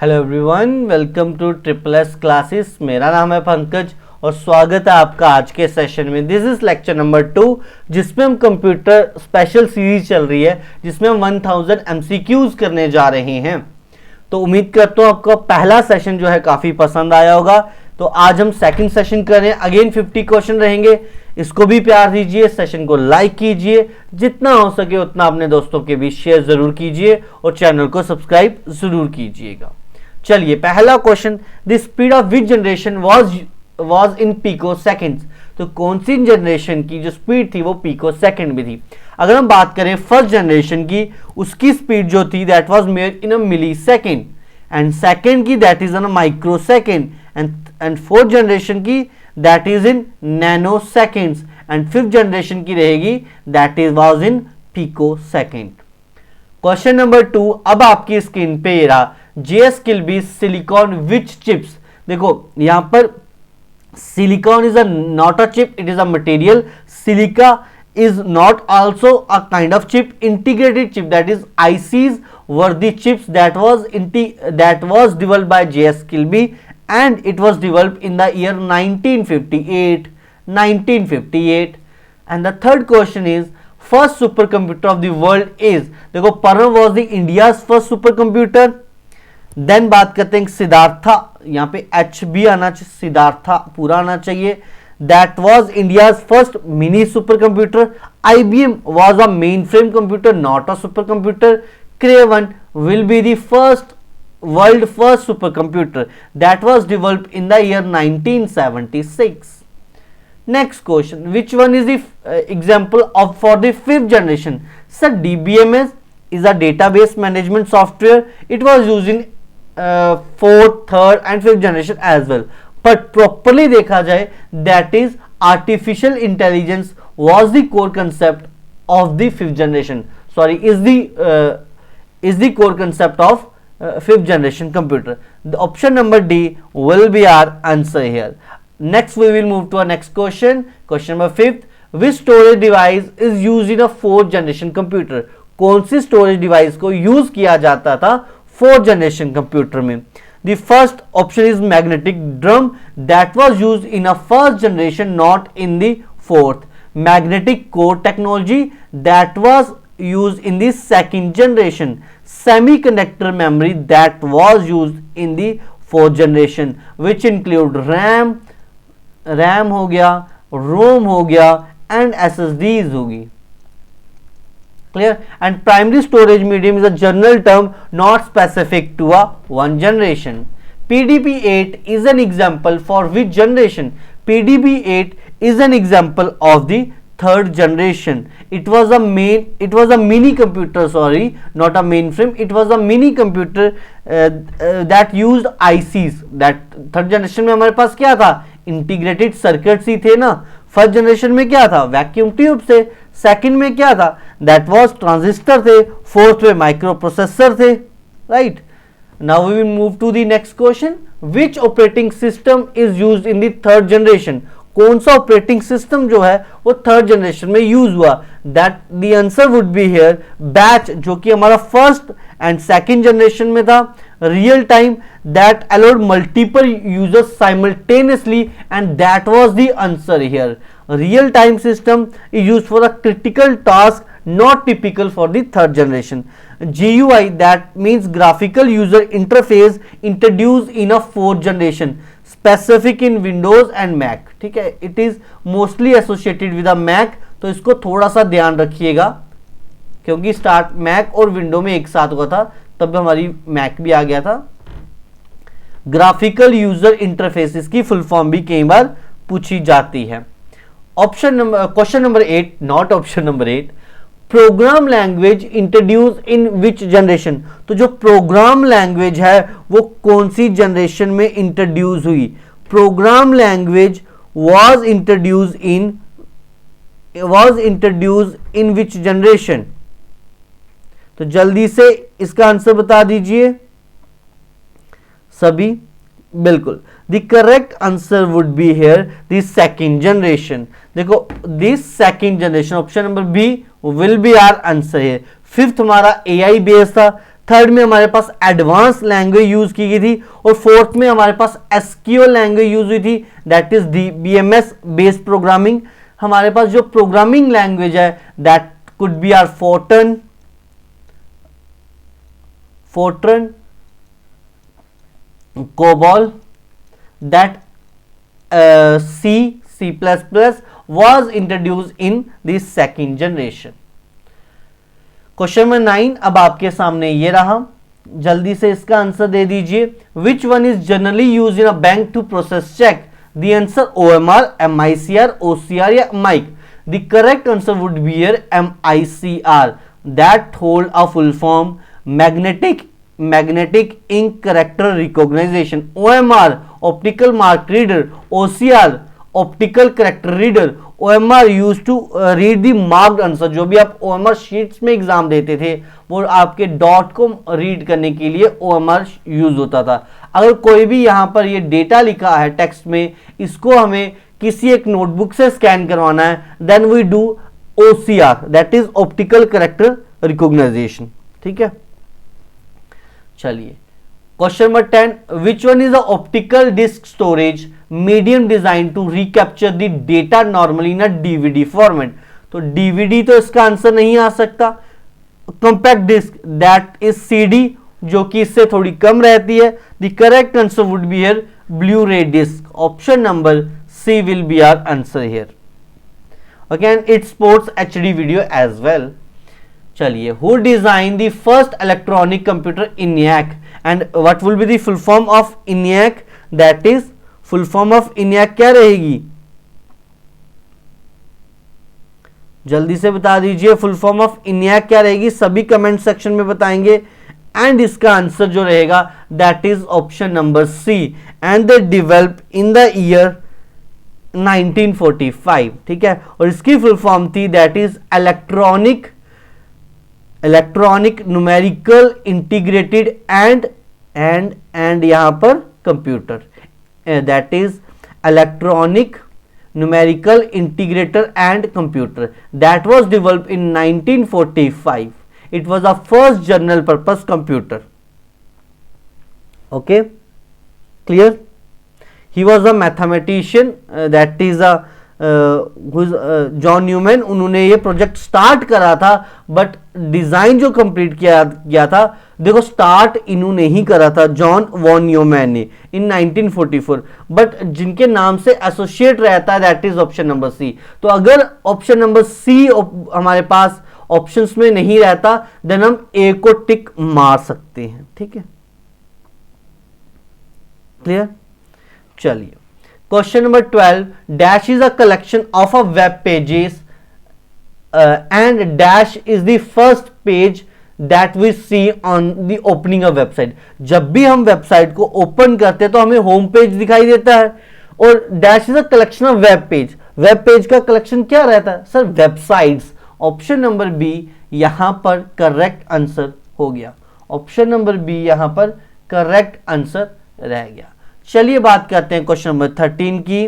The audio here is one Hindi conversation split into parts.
Hello everyone, welcome to triple S classes. मेरा नाम है पंकज और स्वागत है आपका आज के सेशन में। दिस इज लेक्चर नंबर 2 जिसमें हम कंप्यूटर स्पेशल सीरीज चल रही है जिसमें हम 1000 एमसीक्यूज करने जा रहे हैं। तो उम्मीद करता हूँ आपका पहला सेशन जो है काफ़ी पसंद आया होगा। तो आज हम सेकंड सेशन कर रहे हैं। अगेन 50 क्वेश्चन रहेंगे, इसको भी प्यार दीजिए, सेशन को लाइक कीजिए, जितना हो सके उतना अपने दोस्तों के बीच शेयर जरूर कीजिए और चैनल को सब्सक्राइब जरूर कीजिएगा। चलिए पहला question, the speed of which generation was in picoseconds. तो कौन सी जनरेशन की जो स्पीड थी वो पिको सेकेंड में थी। अगर हम बात करें फर्स्ट जनरेशन की, उसकी स्पीड जो थी that was measured in a millisecond, and second की that is in a microsecond, and fourth generation की that is in nanoseconds, and fifth generation की रहेगी that is was in picosecond. Question number 2 अब आपकी स्क्रीन पे ये रहा, JS Kilby silicon which chips. देखो यहां पर silicon is not a chip, it is a material. Silica is not also a kind of chip. Integrated chip, that is ICs, were the chips that was developed by JS Kilby, and it was developed in the year 1958. And the third question is, first supercomputer of the world is, देखो Parma was the India's first supercomputer. Then बात करते हैं सिद्धार्था, यहाँ पे एच भी आना चाहिए, सिद्धार्था पूरा आना चाहिए। That was India's first mini super computer. IBM was a main frame computer, not a super computer. Kraven will be the world first super computer that was developed in the year 1976। Next question, which one is the example of for the fifth generation. Sir DBMS is a database management software. It was used in fourth, third and fifth generation as well. But properly देखा जाए that is artificial intelligence was the core concept of the fifth generation. Sorry, is the core concept of fifth generation computer. The option number D will be our answer here. Next we will move to our next question. Question number 5. Which storage device is used in a fourth generation computer? कौन सी स्टोरेज डिवाइस को यूज किया जाता था फोर्थ जनरेशन कंप्यूटर में। The first option is magnetic drum that was used in a first generation, not in the fourth. Magnetic core technology that was used in the second generation. Semiconductor memory that was used in the fourth generation, which include RAM हो गया, रोम हो गया एंड SSDs होगी। Clear? And primary storage medium is a general term not specific to a one generation. PDP-8 is an example for which generation? PDP-8 is an example of the third generation. It was a mini computer, sorry, not a mainframe. It was a mini computer that used ICs. That third generation में हमारे पास क्या था? इंटीग्रेटेड सर्किट्स ही थे ना। फर्स्ट जनरेशन में क्या था? वैक्यूम ट्यूब से। सेकंड में क्या था? दैट वाज ट्रांजिस्टर थे। फोर्थ में माइक्रो प्रोसेसर थे। Right, now we will move to the next question, which operating system is used in the third generation. कौन सा ऑपरेटिंग सिस्टम जो है वो थर्ड जनरेशन में यूज हुआ? That the answer would be here batch, जो कि हमारा फर्स्ट एंड सेकंड जनरेशन में था। Real time that allowed multiple users simultaneously, and that was the answer here. Real time system is used for a critical task, not typical for the third generation. GUI, that means graphical user interface, introduced in a fourth generation, specific in Windows and Mac. ठीक है, it is mostly associated with a Mac, तो इसको थोड़ा सा ध्यान रखिएगा क्योंकि स्टार्ट मैक और विंडो में एक साथ हुआ था, तब हमारी मैक भी आ गया था। ग्राफिकल यूजर इंटरफेस, इसकी फुल फॉर्म भी कई बार पूछी जाती है। Question number 8, not option number 8, programme language introduce in which generation. तो जो प्रोग्राम लैंग्वेज है वो कौन सी जनरेशन में इंट्रोड्यूस हुई? Programme language was introduce in which generation? तो जल्दी से इसका आंसर बता दीजिए सभी। बिल्कुल, the correct answer would be here the second generation. देखो this second generation, option number B will be our answer है। फिफ्थ हमारा AI बेस था, थर्ड में हमारे पास एडवांस लैंग्वेज यूज की गई थी, और फोर्थ में हमारे पास एसक्यूएल लैंग्वेज यूज हुई थी, that is BMS based programming. हमारे पास जो प्रोग्रामिंग लैंग्वेज है that could be our Fortran, COBOL, that C++ was introduced in the second generation. Question number 9 अब आपके सामने ये रहा, जल्दी से इसका आंसर दे दीजिए। Which one is generally use in a bank to process check? The answer OMR, MICR, OCR या MIC? The correct answer would be here MICR, that hold a full form magnetic ink character recognization. OMR optical mark reader, OCR optical character reader. OMR use to read the marked answer, जो भी आप OMR शीट्स में एग्जाम देते थे वो आपके डॉट को रीड करने के लिए OMR यूज होता था। अगर कोई भी यहां पर ये डेटा लिखा है टेक्स्ट में, इसको हमें किसी एक नोटबुक से स्कैन करवाना है, then we do OCR, that is optical character recognization. ठीक है, चलिए question number 10, which one is the optical disc storage medium design to recapture the data normally in DVD format? तो डीवीडी तो इसका आंसर नहीं आ सकता। Compact disc that is CD, जो कि इससे थोड़ी कम रहती है। The correct answer would be here blu-ray disc, option number C will be our answer here. Okay, and it supports HD video as well. चलिए, who design the first electronic computer ENIAC, and what will be the full form of ENIAC? That is full form of ENIAC क्या रहेगी? जल्दी से बता दीजिए, फुल फॉर्म ऑफ ENIAC क्या रहेगी? सभी कमेंट सेक्शन में बताएंगे। एंड इसका आंसर जो रहेगा that is option number C, and they develop in the year 1945। ठीक है, और इसकी फुल फॉर्म थी that is electronic numerical integrated and यहां पर computer, that is electronic numerical integrator and computer, that was developed in 1945. It was a first general purpose computer. Okay, clear? He was a mathematician, that is a John Neumann. उन्होंने ये प्रोजेक्ट स्टार्ट करा था, बट डिजाइन जो कंप्लीट किया गया था, देखो स्टार्ट इन्होंने ही करा था, जॉन वॉन न्यूमैन ने इन 1944, बट जिनके नाम से एसोसिएट रहता है that is option number C. तो अगर ऑप्शन नंबर सी हमारे पास ऑप्शंस में नहीं रहता, देन हम ए को टिक मार सकते हैं। ठीक है, क्लियर? चलिए, question number 12, dash is a collection of a web pages and dash is the first page that we see on the opening a website. जब भी हम वेबसाइट को ओपन करते हैं तो हमें होम पेज दिखाई देता है, और dash is a collection of web page. Web page का कलेक्शन क्या रहता है sir? Websites. Option number B यहां पर करेक्ट आंसर हो गया। ऑप्शन नंबर बी यहां पर करेक्ट आंसर रह गया। चलिए बात करते हैं क्वेश्चन नंबर 13 की।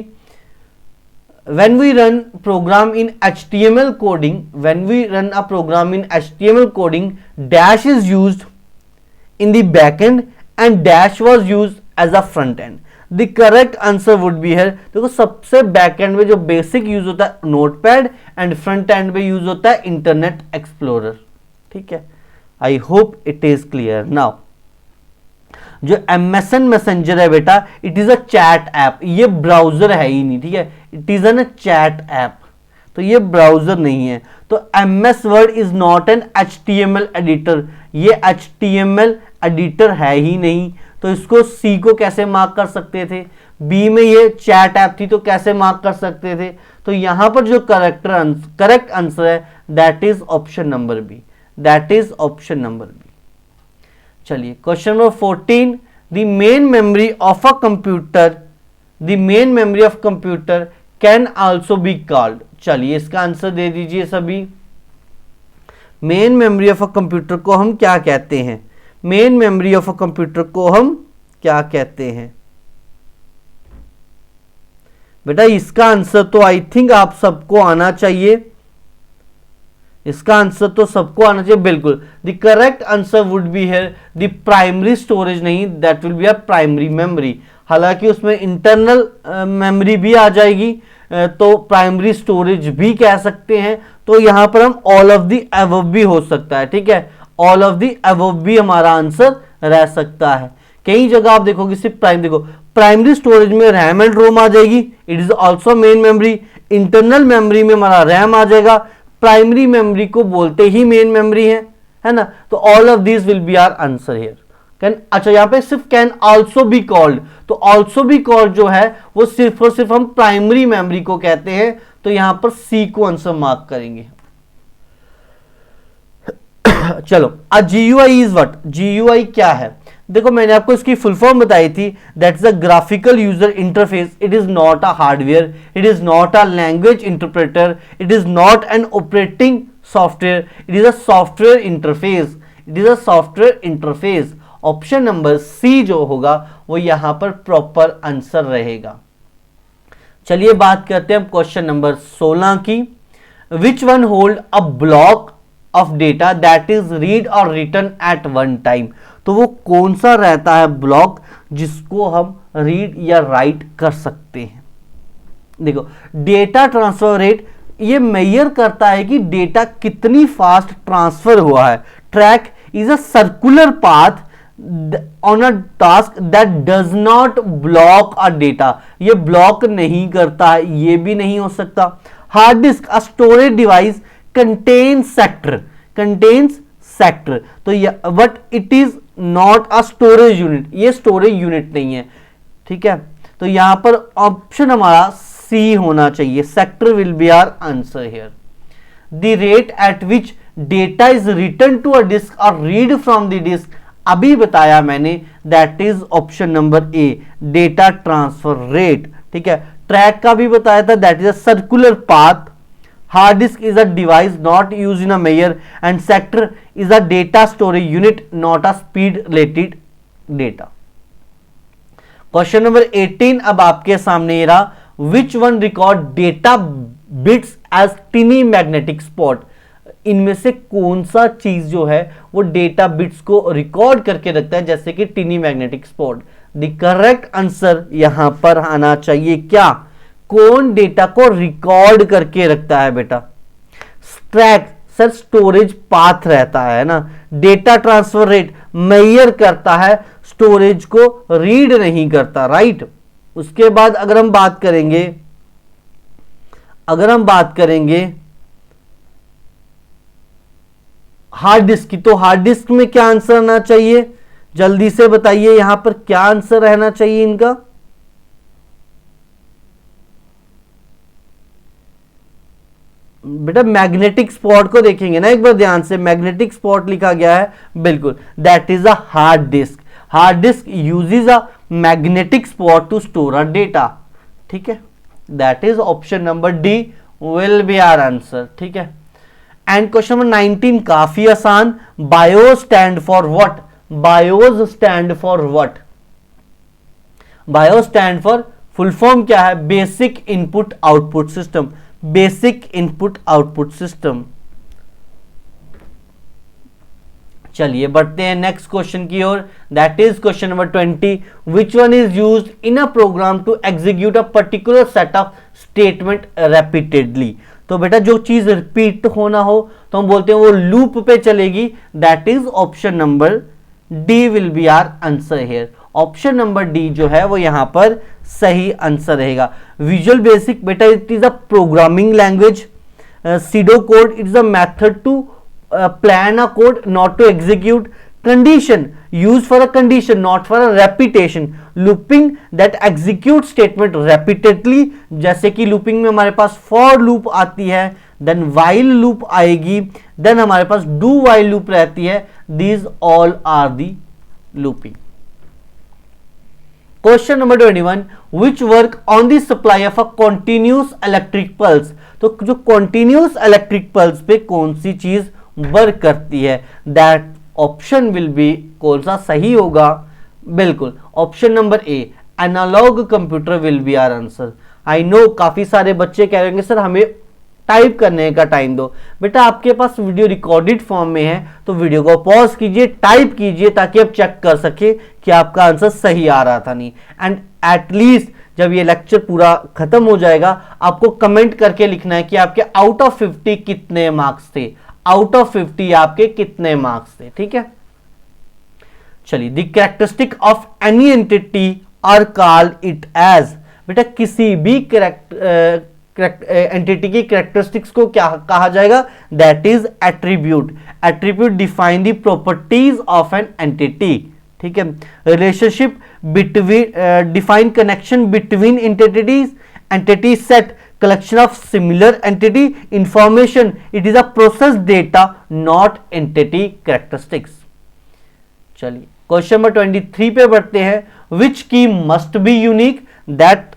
When we run program in HTML coding, dash is used in the backend and dash was used as a front end. The correct answer would be here. देखो सबसे बैकएंड में जो बेसिक यूज होता है नोटपैड, एंड फ्रंट एंड में यूज होता है इंटरनेट एक्सप्लोरर। ठीक है, I hope it is clear now. जो MSN मैसेंजर है बेटा, it is a chat app, ये ब्राउजर है ही नहीं। ठीक है, it is an chat app, तो ये ब्राउजर नहीं है। तो MS word is not N HTML editor, ये HTML एडिटर है ही नहीं। तो इसको C को कैसे मार्क कर सकते थे? B में ये चैट ऐप थी तो कैसे मार्क कर सकते थे? तो यहां पर जो करेक्ट आंसर है that is option number B, that is option number B. चलिए, question number 14, the main memory of a computer can also be called. चलिए इसका आंसर दे दीजिए सभी। Main memory of a computer को हम क्या कहते हैं? Main memory of a computer को हम क्या कहते हैं बेटा? इसका आंसर तो आई थिंक आप सबको आना चाहिए। इसका आंसर तो सबको आना चाहिए बिल्कुल। The correct answer would be here the primary storage, नहीं, that will be a primary memory. हालांकि उसमें इंटरनल मेमोरी भी आ जाएगी, तो प्राइमरी स्टोरेज भी कह सकते हैं। तो यहां पर हम ऑल ऑफ द अबव भी हो सकता है, ठीक है, ऑल ऑफ द अबव भी हमारा आंसर रह सकता है। कई जगह आप देखोगे सिर्फ देखो प्राइमरी स्टोरेज में रैम एंड रोम आ जाएगी, it is also main memory. Internal memory में हमारा रैम आ जाएगा, प्राइमरी मेमोरी को बोलते ही मेन मेमोरी है ना। तो all of this will be our answer here. Can, अच्छा यहां पे सिर्फ कैन आल्सो बी कॉल्ड, तो आल्सो बी कॉल्ड जो है वो सिर्फ और सिर्फ हम प्राइमरी मेमोरी को कहते हैं। तो यहां पर सी को आंसर मार्क करेंगे। चलो, अ जीयूआई इज व्हाट, जीयूआई क्या है? देखो मैंने आपको इसकी फुल फॉर्म बताई थी, that is a graphical user interface. It is not a hardware, it is not a language interpreter, it is not an operating software, it is a software interface, it is a software interface. Option number C जो होगा वो यहां पर प्रॉपर आंसर रहेगा। चलिए बात करते हैं क्वेश्चन नंबर 16 की। Which one hold a block of data that is read और रिटन एट वन टाइम? तो वो कौन सा रहता है ब्लॉक जिसको हम रीड या राइट कर सकते हैं? देखो, डेटा ट्रांसफर रेट ये मेजर करता है कि डेटा कितनी फास्ट ट्रांसफर हुआ है। Track is a circular path on a task that does not block a data, ये ब्लॉक नहीं करता है, ये भी नहीं हो सकता। Hard disk a storage device contains sector, तो but it is not a storage unit, ये स्टोरेज यूनिट नहीं है, ठीक है। तो यहां पर ऑप्शन हमारा सी होना चाहिए, sector will be our answer here. The rate at which data is return to a disk और रीड फ्रॉम द डिस्क, अभी बताया मैंने, that is option number A, data transfer rate, ठीक है। ट्रैक का भी बताया था, that is a circular path. Hard disk is a device not used in a measure and sector is a data storage unit, not a speed related data. Question number 18 अब आपके सामने ये रहा, which one record data bits as tiny magnetic spot? इनमें से कौन सा चीज जो है वो डेटा बिट्स को रिकॉर्ड करके रखता है जैसे कि टिनी magnetic spot? The correct answer यहां पर आना चाहिए क्या? कौन डेटा को रिकॉर्ड करके रखता है बेटा? ट्रैक सर स्टोरेज पाथ रहता है ना। डेटा ट्रांसफर रेट मेजर करता है, स्टोरेज को रीड नहीं करता, राइट। उसके बाद अगर हम बात करेंगे हार्ड डिस्क की, तो हार्ड डिस्क में क्या आंसर आना चाहिए? जल्दी से बताइए यहां पर क्या आंसर रहना चाहिए इनका? बेटा मैग्नेटिक स्पॉट को देखेंगे ना एक बार ध्यान से, मैग्नेटिक स्पॉट लिखा गया है, बिल्कुल that is a hard disk. Hard disk uses a magnetic spot to store a data, ठीक है। That is option number D will be our answer, ठीक है। एंड क्वेश्चन नंबर 19 काफी आसान, BIOS stand for what? BIOS stand for what? BIOS stand for full form क्या है? Basic input output system, basic input output system. चलिए बढ़ते हैं नेक्स्ट क्वेश्चन की ओर, that is question number 20। Which one is used in a program to execute a particular set of statement repeatedly? तो बेटा जो चीज रिपीट होना हो तो हम बोलते हैं वो लूप पे चलेगी, that is option number D will be our answer here. Option number D जो है वो यहां पर सही आंसर रहेगा। विजुअल बेसिक बेटा it is a programming language. Pseudo code it is a method to plan a code not to execute. Condition use for a condition not for a repetition. Looping that execute statement repeatedly, जैसे कि लूपिंग में हमारे पास फॉर लूप आती है, देन वाइल लूप आएगी, देन हमारे पास डू वाइल लूप रहती है। These all are the looping. Question number 21, which work on the supply of a continuous electric pulse? तो जो कॉन्टिन्यूस इलेक्ट्रिक पल्स पे कौन सी चीज वर्क करती है? दैट ऑप्शन विल बी, कौन सा सही होगा? बिल्कुल option number A, analog computer will be our answer. I know काफी सारे बच्चे कह रहे होंगे सर हमें टाइप करने का टाइम दो। बेटा आपके पास वीडियो रिकॉर्डेड फॉर्म में है तो वीडियो को पॉज कीजिए, टाइप कीजिए, ताकि आप चेक कर सके कि आपका आंसर सही आ रहा था नहीं। एंड एटलीस्ट जब ये लेक्चर पूरा खत्म हो जाएगा आपको कमेंट करके लिखना है कि आपके आउट ऑफ 50 कितने मार्क्स थे, आउट ऑफ 50 आपके कितने मार्क्स थे। ठीक है, चलिए the characteristic of any entity are called it as. बेटा किसी भी एंटिटी की कैरेक्टरिस्टिक्स को क्या कहा जाएगा? That is attribute. Attribute define the properties of an entity. ठीक है, relationship between define connection between entities, entity set collection of similar entity information. It is a process data, not entity characteristics. चलिए क्वेश्चन नंबर 23 पे बढ़ते हैं। विच की मस्ट बी यूनिक? दैट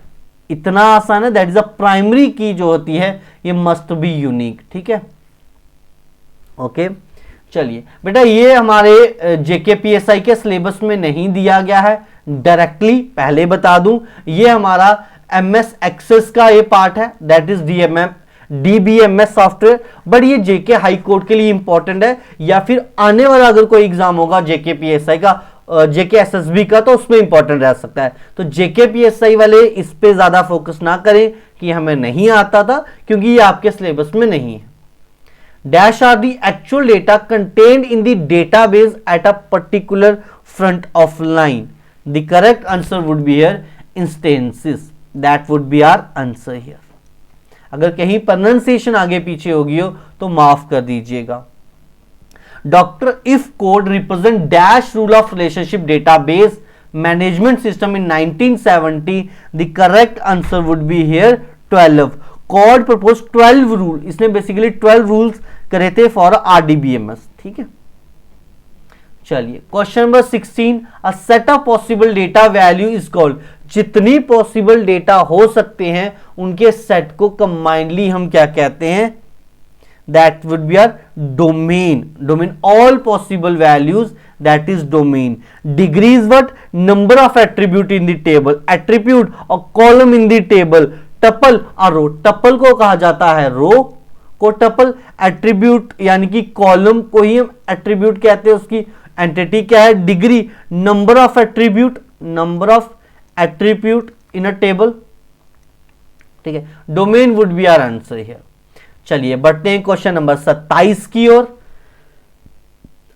इतना आसान है, दैट इज अ प्राइमरी की जो होती है ये मस्ट बी यूनिक। ठीक है, ओके चलिए बेटा ये हमारे जेकेपीएसआई के सिलेबस में नहीं दिया गया है डायरेक्टली, पहले बता दूं ये हमारा एमएस एक्सेस का ये पार्ट है, that is DBMS software, but ये जेके हाई कोर्ट के लिए इंपॉर्टेंट है, या फिर आने वाला अगर कोई एग्जाम होगा जेके पीएसआई का, जेके एसएसबी का, तो उसमें इंपॉर्टेंट रह सकता है। तो जेके पीएसआई वाले इस पे ज्यादा फोकस ना करें कि हमें नहीं आता था, क्योंकि ये आपके सिलेबस में नहीं है। Dash are the actual data contained in the database at a particular front of line. The correct answer would be here instances, that would be our answer here. अगर कहीं प्रोनाउंसिएशन आगे पीछे होगी हो तो माफ कर दीजिएगा। Doctor if code represent dash rule of relationship database management system in 1970, the correct answer would be here 12। Code propose 12 rule, इसने बेसिकली 12 रूल्स करे थे फॉर आरडीबीएमएस। ठीक है, चलिए question number 16, a set of possible data value is called. जितनी पॉसिबल डेटा हो सकते हैं उनके सेट को कंबाइनली हम क्या कहते हैं? That would be our domain. Domain all possible values, that is domain. Degree is what? Number of attribute in the table, attribute और column in the table. Tuple और रो, टपल को कहा जाता है रो को टपल, एट्रीब्यूट यानी कि कॉलम को ही हम एट्रीब्यूट कहते हैं, उसकी एंटिटी क्या है? Degree, number of attribute, number of attribute in a table. ठीक है, domain would be our answer here. चलिए बढ़ते हैं क्वेश्चन नंबर 27 की ओर।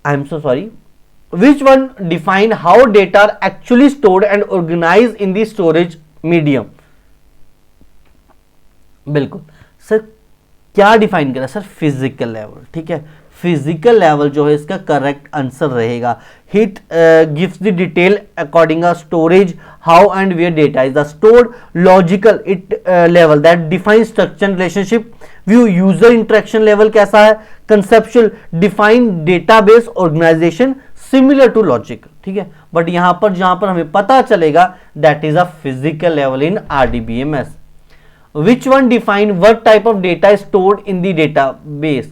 I am so sorry, which one define how data are actually stored and organize in the storage medium? बिल्कुल सर, क्या डिफाइन करा सर? Physical level. ठीक है, फिजिकल लेवल जो है इसका करेक्ट आंसर रहेगा। It gives the detail according a storage how and where data is stored. Logical it level that define structure relationship. View user interaction level कैसा है? Conceptual define database organization similar to logical. ठीक है, बट यहां पर जहां पर हमें पता चलेगा that is a physical level in RDBMS. Which one define what type of data is stored in the database?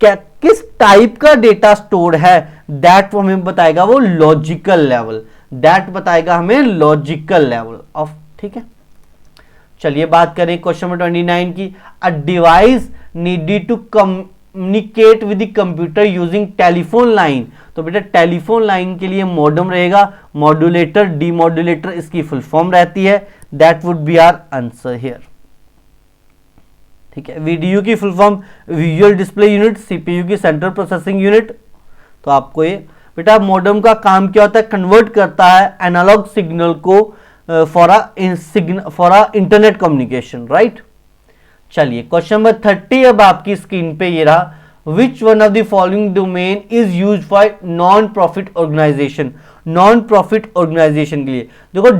क्या किस टाइप का डेटा स्टोर्ड है? दैट हमें बताएगा वो लॉजिकल लेवल, दैट बताएगा हमें लॉजिकल लेवल ऑफ। ठीक है, चलिए बात करें क्वेश्चन नंबर 29 की। A device needed to communicate with the computer using telephone line. तो बेटा टेलीफोन लाइन के लिए मॉडम रहेगा, मॉड्यूलेटर, डीमॉड्यूलेटर इसकी फुल फॉर्म रहती है। That would be our answer here. ठीक है, वीडीयू की full form visual display unit, CPU की सेंट्रल प्रोसेसिंग यूनिट। तो आपको ये बेटा मॉडेम का काम क्या होता है? कन्वर्ट करता है एनालॉग सिग्नल को for a internet communication, right. चलिए क्वेश्चन नंबर 30 अब आपकी स्क्रीन पे ये रहा। Which one of the following domain is use for non profit organization? Non profit organization के लिए देखो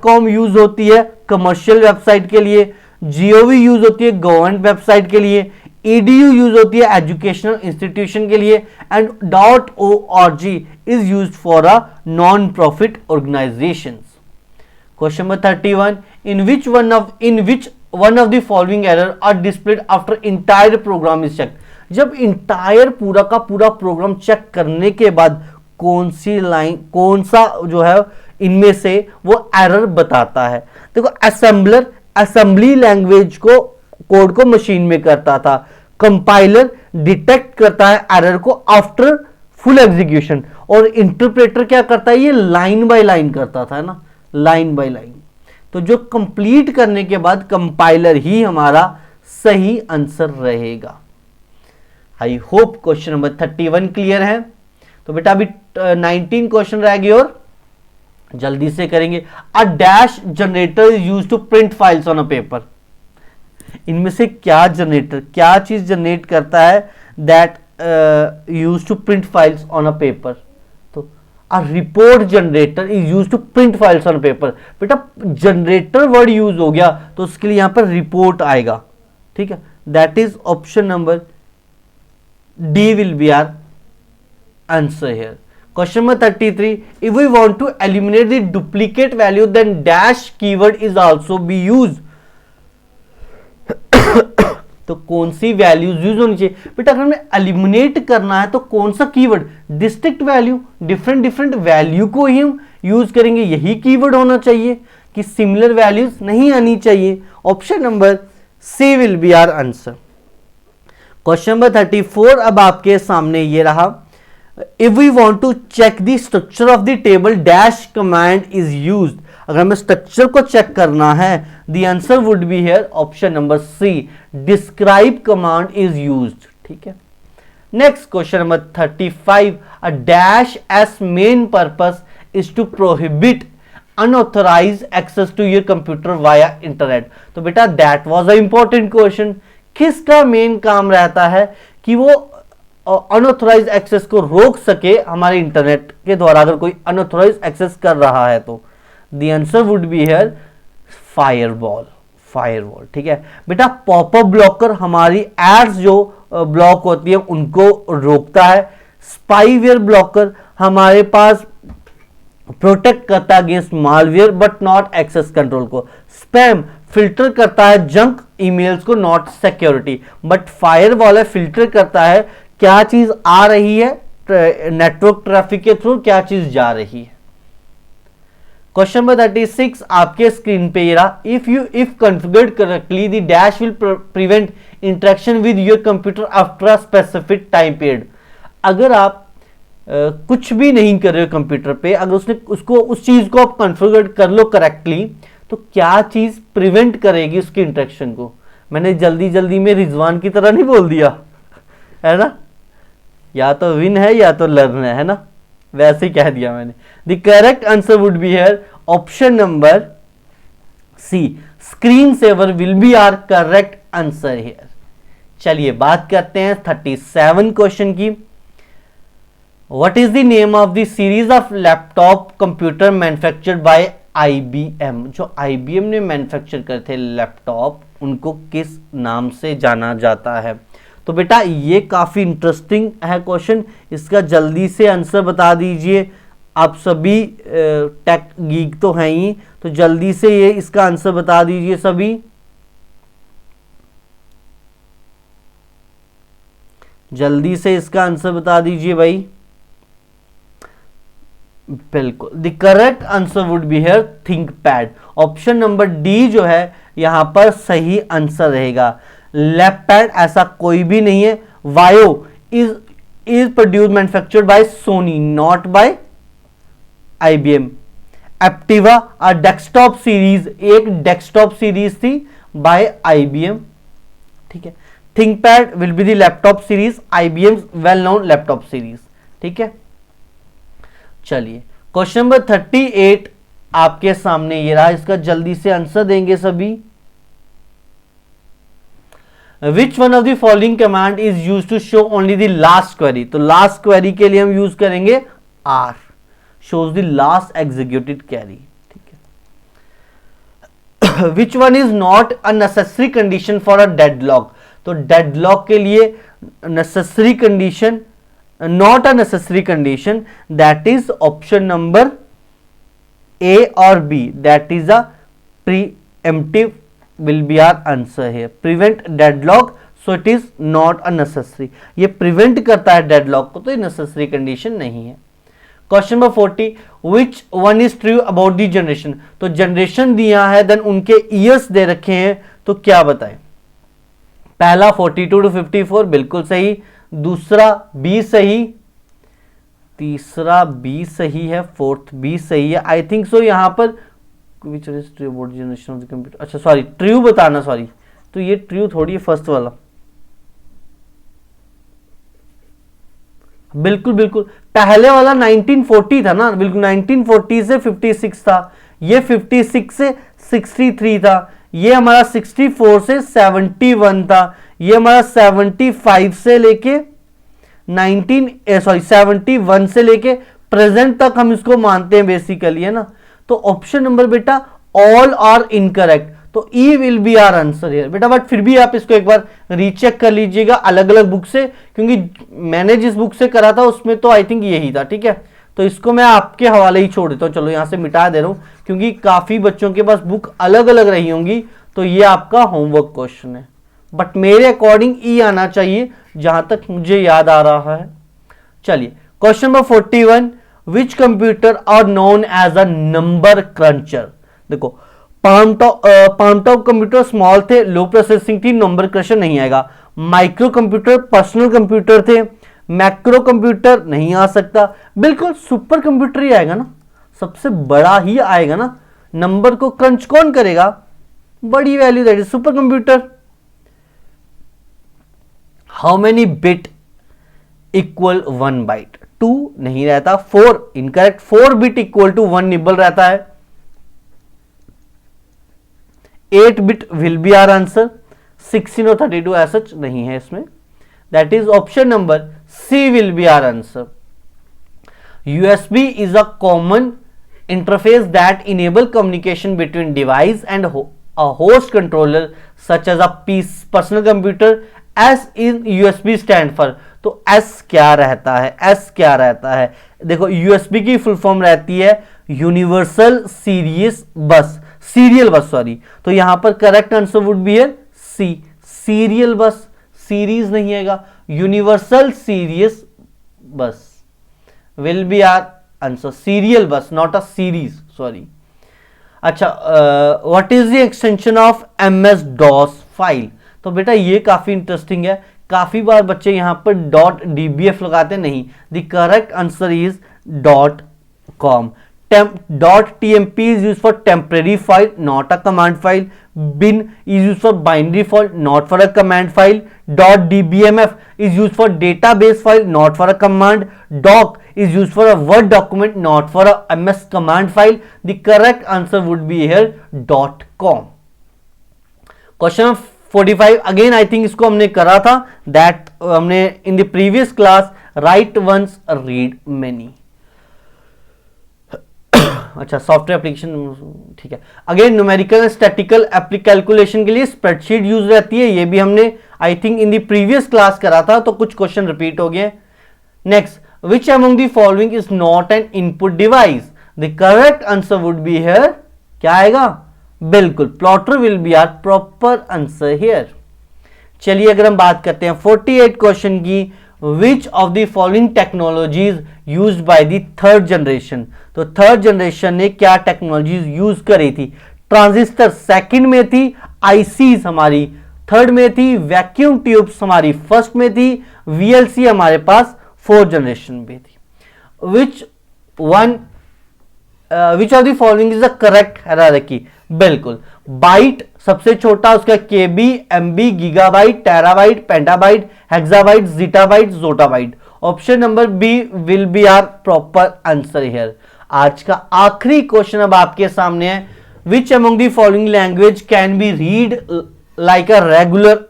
.com यूज होती है कमर्शियल वेबसाइट के लिए, GOV यूज होती है गवर्नमेंट वेबसाइट के लिए, EDU यूज होती है एजुकेशनल इंस्टीट्यूशन के लिए, and .org is used for a non profit organisations. Question number 31, in which one of the following error are displayed after entire program is checked? जब इंटायर पूरा का पूरा प्रोग्राम चेक करने के बाद कौन सी लाइन, कौन सा जो है इनमें से वो एरर बताता है? देखो असेंबली लैंग्वेज को कोड को मशीन में करता था। कंपाइलर डिटेक्ट करता है एरर को आफ्टर फुल एग्जीक्यूशन, और इंटरप्रेटर क्या करता है, ये लाइन बाय लाइन करता था ना, लाइन बाय लाइन। तो जो कंप्लीट करने के बाद कंपाइलर ही हमारा सही आंसर रहेगा। I hope question number 31 clear है। तो बेटा अभी 19 क्वेश्चन रह गए और जल्दी से करेंगे। A dash generator is used to print files on a paper. इनमें से क्या जनरेटर, क्या चीज जनरेट करता है that used to print files on a paper? तो a report generator is used to print files on paper. बेटा जनरेटर वर्ड यूज हो गया तो उसके लिए यहां पर रिपोर्ट आएगा, ठीक है। That is option number D will be our answer here. Question number 33. If we want to eliminate the duplicate value, then dash keyword is also be used. तो कौन सी वैल्यूज यूज होनी चाहिए बेटा? अगर हमें एलिमिनेट करना है तो कौन सा keyword? Distinct value, different different value को ही हम यूज करेंगे, यही कीवर्ड होना चाहिए कि सिमिलर वैल्यूज नहीं आनी चाहिए। Option number C will be our answer. Question number 34 अब आपके सामने ये रहा। If we want to check the structure of the table, dash command is used. अगर हमें स्ट्रक्चर को चेक करना है, the answer would be here option number C, describe command is used. ठीक है। Next question number 35. A dash as main purpose is to prohibit unauthorized access to your computer via internet. तो बेटा that was an important question. किसका मेन काम रहता है कि वो अनऑथोराइज एक्सेस को रोक सके हमारे इंटरनेट के द्वारा, अगर कोई अनऑथोराइज एक्सेस कर रहा है तो the answer would be here firewall. Firewall, ठीक है बेटा। पॉपअप ब्लॉकर हमारी एड्स जो ब्लॉक होती है उनको रोकता है। स्पाईवेयर ब्लॉकर हमारे पास प्रोटेक्ट करता है against malware but not access control को। स्पैम फिल्टर करता है जंक ईमेल्स को, नॉट सिक्योरिटी। बट फायरवॉल है फिल्टर करता है क्या चीज आ रही है नेटवर्क ट्रैफिक के थ्रू, क्या चीज जा रही है। क्वेश्चन नंबर 36 आपके स्क्रीन पे ये रहा। If configured correctly the dash will prevent interaction with your computer after a specific time period. अगर आप कुछ भी नहीं कर रहे हो कंप्यूटर पे, अगर उसने उसको उस चीज को आप कॉन्फ़िगर कर लो करेक्टली, तो क्या चीज प्रिवेंट करेगी उसकी इंटरेक्शन को? मैंने जल्दी जल्दी में रिजवान की तरह नहीं बोल दिया है ना, या तो विन है या तो लर्न है ना, वैसे ही कह दिया मैंने। The correct answer would be here option number C, screen saver will be our correct answer here. चलिए बात करते हैं 37 क्वेश्चन की। What is the name of the series of laptop computer manufactured by IBM? जो IBM ने मैन्युफैक्चर करे थे लैपटॉप, उनको किस नाम से जाना जाता है? तो बेटा ये काफी इंटरेस्टिंग है क्वेश्चन, इसका जल्दी से आंसर बता दीजिए। आप सभी टेक गीक तो हैं ही, तो जल्दी से ये इसका आंसर बता दीजिए सभी। जल्दी से इसका आंसर बता दीजिए भाई। बिल्कुल the correct answer would be here ThinkPad. Option number D जो है यहां पर सही आंसर रहेगा। लैपपैड ऐसा कोई भी नहीं है। Vaio is produce manufactured by Sony not by IBM। Aptiva a desktop series, एक डेस्कटॉप सीरीज थी बाय IBM, ठीक है। ThinkPad will be the laptop series, IBM well known laptop series, ठीक है। चलिए क्वेश्चन नंबर 38 आपके सामने ये रहा, इसका जल्दी से आंसर देंगे सभी। Which one of the following command is used to show only the last query? तो last query के लिए हम यूज करेंगे R, shows the last executed query, ठीक है। Which one is not a necessary condition for a deadlock? तो deadlock के लिए necessary condition, not a necessary condition, that is option number A or B, that is a preemptive will be our answer here. Prevent deadlock, so it is not a necessary. ये prevent करता है deadlock को, तो ये necessary condition नहीं है। Question number 40, which one is true about the generation? तो generation दिया है, देन उनके years दे रखे हैं, तो क्या बताएं? पहला 42 टू 54 बिल्कुल सही, दूसरा बी सही, तीसरा बी सही है, फोर्थ बी सही है। आई थिंक सो यहां पर which is true about generation of the computer, अच्छा सॉरी ट्रू बताना, सॉरी तो ये ट्रू थोड़ी है फर्स्ट वाला, बिल्कुल बिल्कुल पहले वाला 1940 था ना, बिल्कुल 1940 से 56 था, ये 56 से 63 था, ये हमारा 64 से 71 था, ये हमारा 75 से लेके 71 से लेके प्रेजेंट तक हम इसको मानते हैं बेसिकली, है ना। तो ऑप्शन नंबर बेटा ऑल आर इनकरेक्ट, तो E will be our answer here बेटा। बट फिर भी आप इसको एक बार रीचेक कर लीजिएगा अलग अलग बुक से, क्योंकि मैंने जिस बुक से करा था उसमें तो आई थिंक यही था, ठीक है। तो इसको मैं आपके हवाले ही छोड़ देता हूं, चलो यहां से मिटा दे रहा हूं, क्योंकि काफी बच्चों के पास बुक अलग अलग रही होंगी, तो ये आपका होमवर्क क्वेश्चन है। बट मेरे अकॉर्डिंग ई आना चाहिए जहां तक मुझे याद आ रहा है। चलिए question number 41, which computer are known as a number cruncher. देखो पाम टॉप कंप्यूटर स्मॉल थे, लो प्रोसेसिंग थी, नंबर क्रंचर नहीं आएगा। माइक्रो कंप्यूटर पर्सनल कंप्यूटर थे, मैक्रो कंप्यूटर नहीं आ सकता, बिल्कुल सुपर कंप्यूटर ही आएगा ना, सबसे बड़ा ही आएगा ना, नंबर को क्रंच कौन करेगा, बड़ी value, that is super computer. How many bit equal 1 byte, 2 नहीं रहता, 4 incorrect, 4 bit equal to 1 nibble रहता है, 8 bit will be our answer, 16 और 32 ऐसा नहीं है इसमें, that is option number C will be our answer. USB is a common interface that enable communication between device and a host controller such as a personal computer. S in USB stand for, तो S क्या रहता है, S क्या रहता है, देखो USB की फुल फॉर्म रहती है यूनिवर्सल सीरीज बस, सीरियल बस सॉरी, तो यहां पर करेक्ट आंसर वुड बी है सी, सीरियल बस, सीरीज नहीं आएगा, यूनिवर्सल सीरीज बस will be our answer, serial bus not a series, sorry। अच्छा what is the extension of MS DOS file, तो बेटा ये काफी इंटरेस्टिंग है, काफी बार बच्चे यहां पर .dbf लगाते नहीं, the correct answer is .com। .tmp is used for temporary file not a command file, bin is used for binary file not for a command file, .dbmf is used for database file not for a command, doc is used for a word document not for a ms command file, the correct answer would be here .com। Question 45 again I think इसको हमने करा था, दैट हमने in the previous class, right once read many. अच्छा सॉफ्टवेयर एप्लीकेशन, ठीक है। अगेन न्यूमेरिकल स्टैटिकल कैलकुलेशन के लिए स्प्रेडशीट यूज रहती है, ये भी हमने I think in the previous class करा था, तो कुछ क्वेश्चन रिपीट हो गए। Next, which among the following is not an input device, the correct answer would be here, क्या आएगा, बिल्कुल plotter will be our proper answer here. चलिए अगर हम बात करते हैं 48 क्वेश्चन की, which of the following technologies used by the third generation, तो थर्ड जनरेशन ने क्या टेक्नोलॉजीज यूज करी थी, ट्रांजिस्टर सेकंड में थी, आईसीज हमारी थर्ड में थी, वैक्यूम ट्यूब्स हमारी फर्स्ट में थी, वीएलसी हमारे पास फोर्थ जनरेशन में थी। Which of the following is the correct hierarchy, बिल्कुल बाइट सबसे छोटा, उसका KB, MB, gigabyte, terabyte, pentabyte, hexabyte, zettabyte, yottabyte, option number B will be our proper answer here. आज का आखिरी क्वेश्चन अब आपके सामने है, which among the following language can be read like a regular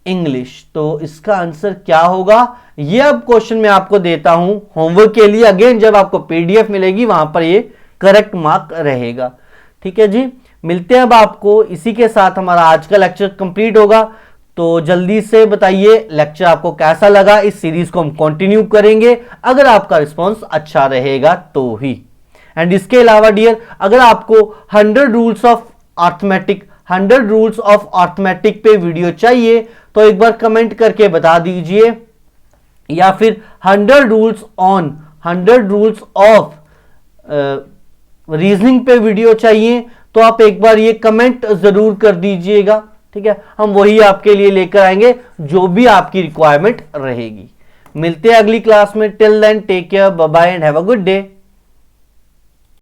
English, तो इसका आंसर क्या होगा, ये अब क्वेश्चन मैं आपको देता हूं होमवर्क के लिए, अगेन जब आपको पीडीएफ मिलेगी वहां पर ये करेक्ट मार्क रहेगा, ठीक है जी। मिलते हैं अब आपको, इसी के साथ हमारा आज का लेक्चर कंप्लीट होगा, तो जल्दी से बताइए लेक्चर आपको कैसा लगा, इस सीरीज को हम कंटिन्यू करेंगे अगर आपका रिस्पांस अच्छा रहेगा तो ही। एंड इसके अलावा डियर, अगर आपको 100 रूल्स ऑफ अर्थमेटिक पे वीडियो चाहिए तो एक बार कमेंट करके बता दीजिए, या फिर 100 रूल्स ऑफ रीजनिंग पे वीडियो चाहिए तो आप एक बार ये कमेंट जरूर कर दीजिएगा, ठीक है, हम वही आपके लिए लेकर आएंगे जो भी आपकी रिक्वायरमेंट रहेगी। मिलते हैं अगली क्लास में। Till then take care, bye bye and have a good day.